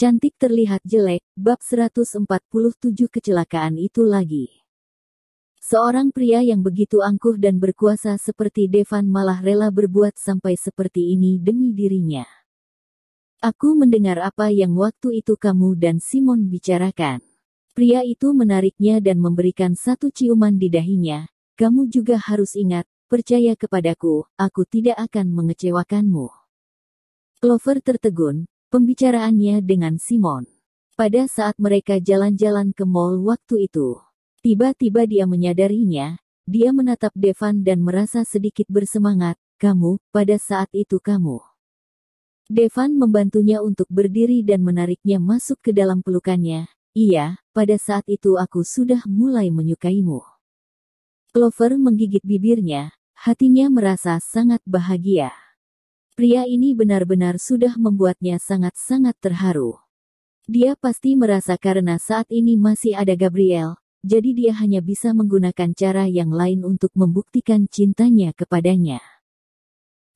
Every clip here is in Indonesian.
Cantik terlihat jelek, bab 147 kecelakaan itu lagi. Seorang pria yang begitu angkuh dan berkuasa seperti Devan malah rela berbuat sampai seperti ini demi dirinya. Aku mendengar apa yang waktu itu kamu dan Simon bicarakan. Pria itu menariknya dan memberikan satu ciuman di dahinya. Kamu juga harus ingat, percaya kepadaku, aku tidak akan mengecewakanmu. Clover tertegun. Pembicaraannya dengan Simon. Pada saat mereka jalan-jalan ke mall waktu itu, tiba-tiba dia menyadarinya. Dia menatap Devan dan merasa sedikit bersemangat. Kamu, pada saat itu kamu. Devan membantunya untuk berdiri dan menariknya masuk ke dalam pelukannya. Iya, pada saat itu aku sudah mulai menyukaimu. Clover menggigit bibirnya. Hatinya merasa sangat bahagia. Pria ini benar-benar sudah membuatnya sangat-sangat terharu. Dia pasti merasa karena saat ini masih ada Gabriel, jadi dia hanya bisa menggunakan cara yang lain untuk membuktikan cintanya kepadanya.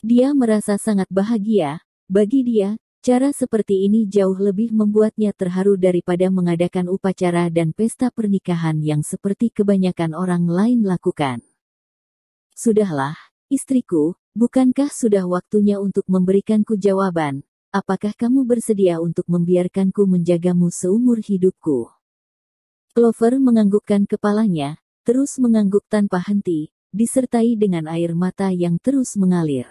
Dia merasa sangat bahagia. Bagi dia, cara seperti ini jauh lebih membuatnya terharu daripada mengadakan upacara dan pesta pernikahan yang seperti kebanyakan orang lain lakukan. Sudahlah, istriku. Bukankah sudah waktunya untuk memberikanku jawaban? Apakah kamu bersedia untuk membiarkanku menjagamu seumur hidupku? Clover menganggukkan kepalanya, terus mengangguk tanpa henti, disertai dengan air mata yang terus mengalir.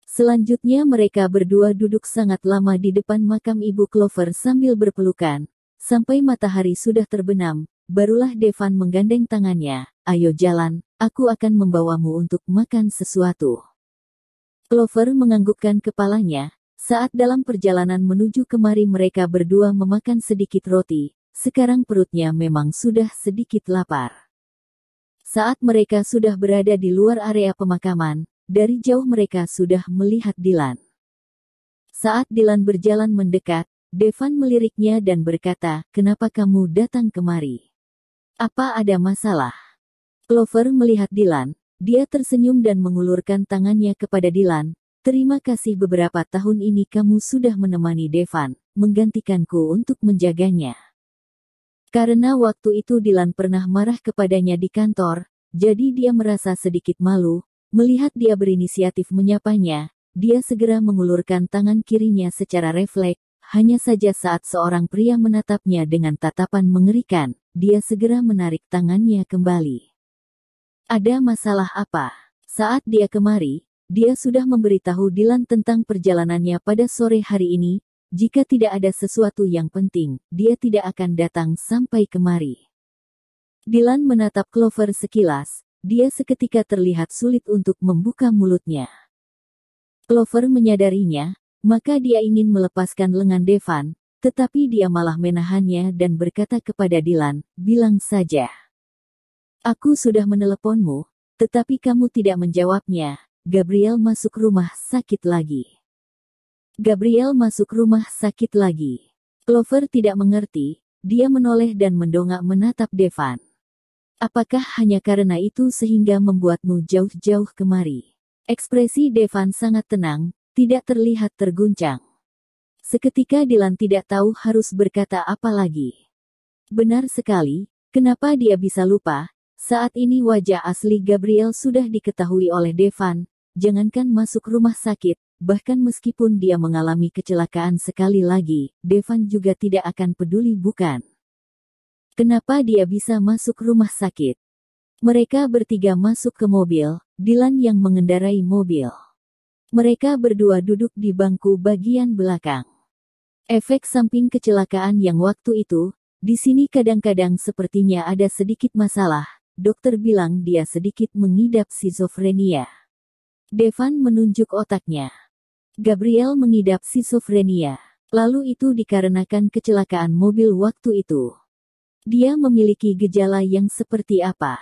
Selanjutnya mereka berdua duduk sangat lama di depan makam ibu Clover sambil berpelukan. Sampai matahari sudah terbenam, barulah Devan menggandeng tangannya. Ayo jalan, aku akan membawamu untuk makan sesuatu. Clover menganggukkan kepalanya. Saat dalam perjalanan menuju kemari mereka berdua memakan sedikit roti. Sekarang perutnya memang sudah sedikit lapar. Saat mereka sudah berada di luar area pemakaman, dari jauh mereka sudah melihat Dylan. Saat Dylan berjalan mendekat, Devan meliriknya dan berkata, "Kenapa kamu datang kemari? Apa ada masalah?" Clover melihat Dylan. Dia tersenyum dan mengulurkan tangannya kepada Dylan. "Terima kasih, beberapa tahun ini kamu sudah menemani Devan, menggantikanku untuk menjaganya." Karena waktu itu Dylan pernah marah kepadanya di kantor, jadi dia merasa sedikit malu. Melihat dia berinisiatif menyapanya, dia segera mengulurkan tangan kirinya secara refleks. Hanya saja saat seorang pria menatapnya dengan tatapan mengerikan, dia segera menarik tangannya kembali. Ada masalah apa? Saat dia kemari, dia sudah memberitahu Dylan tentang perjalanannya pada sore hari ini. Jika tidak ada sesuatu yang penting, dia tidak akan datang sampai kemari. Dylan menatap Clover sekilas. Dia seketika terlihat sulit untuk membuka mulutnya. Clover menyadarinya, maka dia ingin melepaskan lengan Devan, tetapi dia malah menahannya dan berkata kepada Dylan, "Bilang saja. Aku sudah meneleponmu, tetapi kamu tidak menjawabnya." Gabriel masuk rumah sakit lagi. Gabriel masuk rumah sakit lagi. Clover tidak mengerti, dia menoleh dan mendongak menatap Devan. "Apakah hanya karena itu sehingga membuatmu jauh-jauh kemari?" Ekspresi Devan sangat tenang, tidak terlihat terguncang. Seketika Dylan tidak tahu harus berkata apa lagi. Benar sekali, kenapa dia bisa lupa? Saat ini wajah asli Gabriel sudah diketahui oleh Devan. Jangankan masuk rumah sakit, bahkan meskipun dia mengalami kecelakaan sekali lagi, Devan juga tidak akan peduli, bukan? Kenapa dia bisa masuk rumah sakit? Mereka bertiga masuk ke mobil, Dylan yang mengendarai mobil. Mereka berdua duduk di bangku bagian belakang. Efek samping kecelakaan yang waktu itu, di sini kadang-kadang sepertinya ada sedikit masalah. Dokter bilang dia sedikit mengidap skizofrenia. Devan menunjuk otaknya. Gabriel mengidap skizofrenia. Lalu itu dikarenakan kecelakaan mobil waktu itu. Dia memiliki gejala yang seperti apa?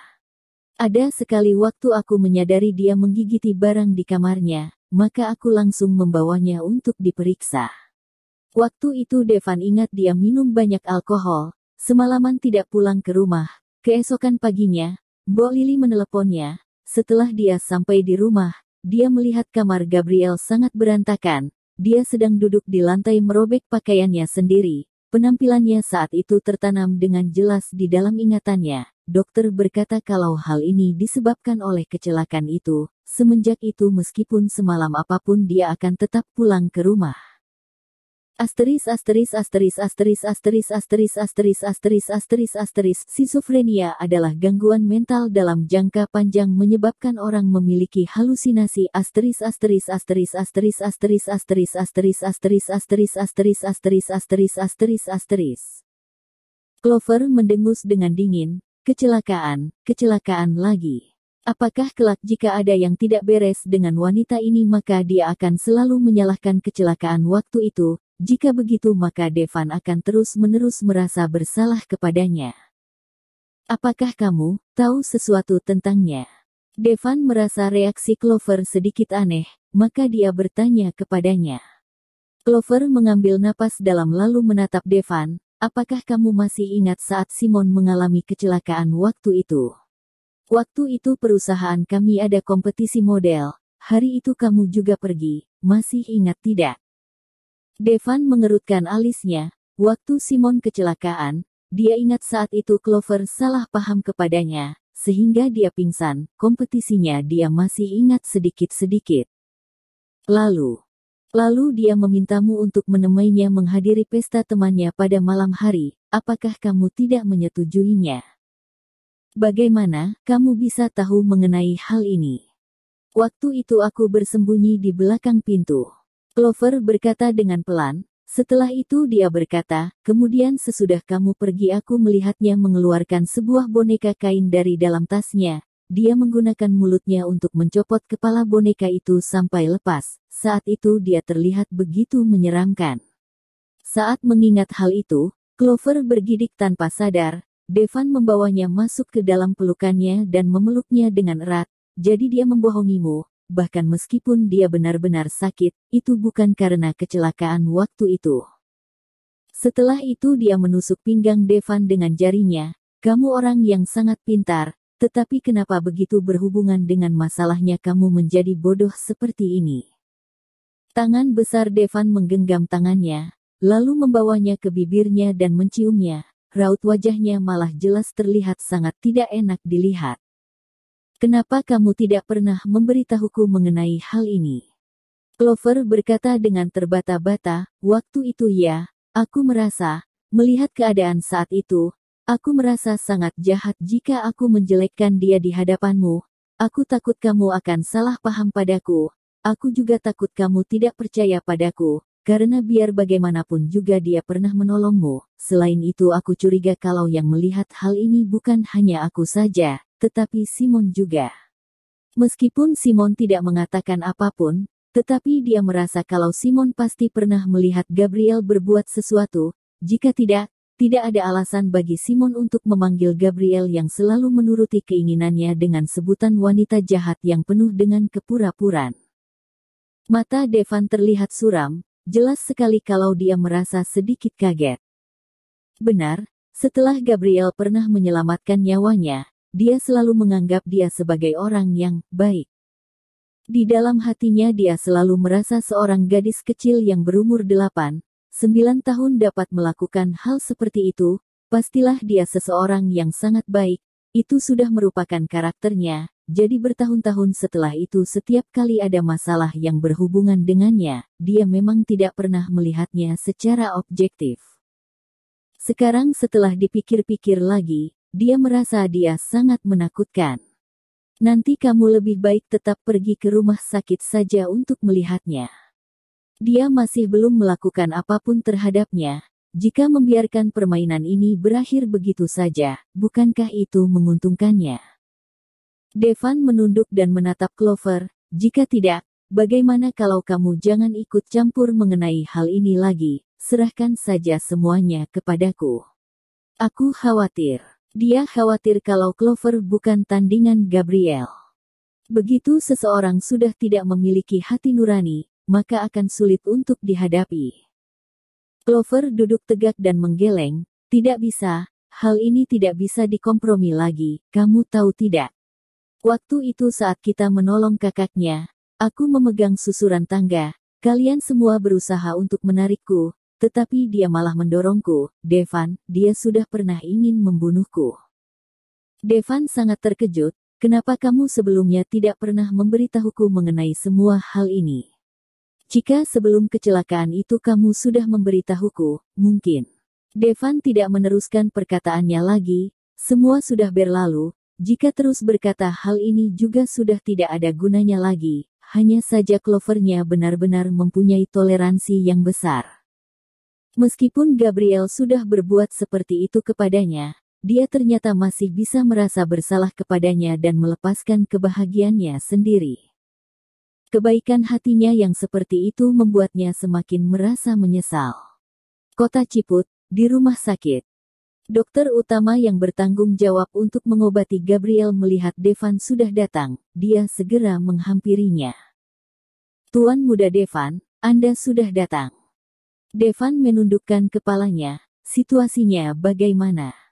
Ada sekali waktu aku menyadari dia menggigiti barang di kamarnya, maka aku langsung membawanya untuk diperiksa. Waktu itu Devan ingat dia minum banyak alkohol, semalaman tidak pulang ke rumah. Keesokan paginya, Mbok Lili meneleponnya. Setelah dia sampai di rumah, dia melihat kamar Gabriel sangat berantakan. Dia sedang duduk di lantai merobek pakaiannya sendiri. Penampilannya saat itu tertanam dengan jelas di dalam ingatannya. Dokter berkata kalau hal ini disebabkan oleh kecelakaan itu. Semenjak itu meskipun semalam apapun dia akan tetap pulang ke rumah. Skizofrenia adalah gangguan mental dalam jangka panjang menyebabkan orang memiliki halusinasi. Clover mendengus dengan dingin. Kecelakaan lagi. Apakah kelak jika ada yang tidak beres dengan wanita ini maka dia akan selalu menyalahkan kecelakaan waktu itu? Jika begitu maka Devan akan terus-menerus merasa bersalah kepadanya. Apakah kamu tahu sesuatu tentangnya? Devan merasa reaksi Clover sedikit aneh, maka dia bertanya kepadanya. Clover mengambil napas dalam lalu menatap Devan. Apakah kamu masih ingat saat Simon mengalami kecelakaan waktu itu? Waktu itu perusahaan kami ada kompetisi model. Hari itu kamu juga pergi, masih ingat tidak? Devan mengerutkan alisnya. Waktu Simon kecelakaan, dia ingat saat itu Clover salah paham kepadanya, sehingga dia pingsan. Kompetisinya dia masih ingat sedikit-sedikit. Lalu dia memintamu untuk menemaninya menghadiri pesta temannya pada malam hari. Apakah kamu tidak menyetujuinya? Bagaimana kamu bisa tahu mengenai hal ini? Waktu itu aku bersembunyi di belakang pintu. Clover berkata dengan pelan. Setelah itu dia berkata, kemudian sesudah kamu pergi aku melihatnya mengeluarkan sebuah boneka kain dari dalam tasnya. Dia menggunakan mulutnya untuk mencopot kepala boneka itu sampai lepas. Saat itu dia terlihat begitu menyeramkan. Saat mengingat hal itu, Clover bergidik tanpa sadar. Devan membawanya masuk ke dalam pelukannya dan memeluknya dengan erat. Jadi dia membohongimu, bahkan meskipun dia benar-benar sakit, itu bukan karena kecelakaan waktu itu. Setelah itu dia menusuk pinggang Devan dengan jarinya. Kamu orang yang sangat pintar. Tetapi kenapa begitu berhubungan dengan masalahnya kamu menjadi bodoh seperti ini? Tangan besar Devan menggenggam tangannya, lalu membawanya ke bibirnya dan menciumnya. Raut wajahnya malah jelas terlihat sangat tidak enak dilihat. Kenapa kamu tidak pernah memberitahuku mengenai hal ini? Clover berkata dengan terbata-bata, waktu itu ya, aku merasa, melihat keadaan saat itu, aku merasa sangat jahat jika aku menjelekkan dia di hadapanmu. Aku takut kamu akan salah paham padaku. Aku juga takut kamu tidak percaya padaku, karena biar bagaimanapun juga dia pernah menolongmu. Selain itu aku curiga kalau yang melihat hal ini bukan hanya aku saja, tetapi Simon juga. Meskipun Simon tidak mengatakan apapun, tetapi dia merasa kalau Simon pasti pernah melihat Gabriel berbuat sesuatu. Jika tidak ada alasan bagi Simon untuk memanggil Gabriel yang selalu menuruti keinginannya dengan sebutan wanita jahat yang penuh dengan kepura-puraan. Mata Devan terlihat suram, jelas sekali kalau dia merasa sedikit kaget. Benar, setelah Gabriel pernah menyelamatkan nyawanya, dia selalu menganggap dia sebagai orang yang baik. Di dalam hatinya dia selalu merasa seorang gadis kecil yang berumur 8-9 tahun dapat melakukan hal seperti itu, pastilah dia seseorang yang sangat baik. Itu sudah merupakan karakternya, jadi bertahun-tahun setelah itu setiap kali ada masalah yang berhubungan dengannya, dia memang tidak pernah melihatnya secara objektif. Sekarang setelah dipikir-pikir lagi, dia merasa dia sangat menakutkan. Nanti kamu lebih baik tetap pergi ke rumah sakit saja untuk melihatnya. Dia masih belum melakukan apapun terhadapnya. Jika membiarkan permainan ini berakhir begitu saja, bukankah itu menguntungkannya? Devan menunduk dan menatap Clover. Jika tidak, bagaimana kalau kamu jangan ikut campur mengenai hal ini lagi, serahkan saja semuanya kepadaku. Aku khawatir. Dia khawatir kalau Clover bukan tandingan Gabriel. Begitu seseorang sudah tidak memiliki hati nurani, maka akan sulit untuk dihadapi. Clover duduk tegak dan menggeleng. Tidak bisa, hal ini tidak bisa dikompromi lagi, kamu tahu tidak? Waktu itu saat kita menolong kakaknya, aku memegang susuran tangga, kalian semua berusaha untuk menarikku, tetapi dia malah mendorongku. Devan, dia sudah pernah ingin membunuhku. Devan sangat terkejut, kenapa kamu sebelumnya tidak pernah memberitahuku mengenai semua hal ini? Jika sebelum kecelakaan itu kamu sudah memberitahuku, mungkin. Devan tidak meneruskan perkataannya lagi, semua sudah berlalu, jika terus berkata hal ini juga sudah tidak ada gunanya lagi, hanya saja Clovernya benar-benar mempunyai toleransi yang besar. Meskipun Gabriel sudah berbuat seperti itu kepadanya, dia ternyata masih bisa merasa bersalah kepadanya dan melepaskan kebahagiaannya sendiri. Kebaikan hatinya yang seperti itu membuatnya semakin merasa menyesal. Kota Ciput, di rumah sakit. Dokter utama yang bertanggung jawab untuk mengobati Gabriel melihat Devan sudah datang, dia segera menghampirinya. Tuan Muda Devan, Anda sudah datang. Devan menundukkan kepalanya, situasinya bagaimana?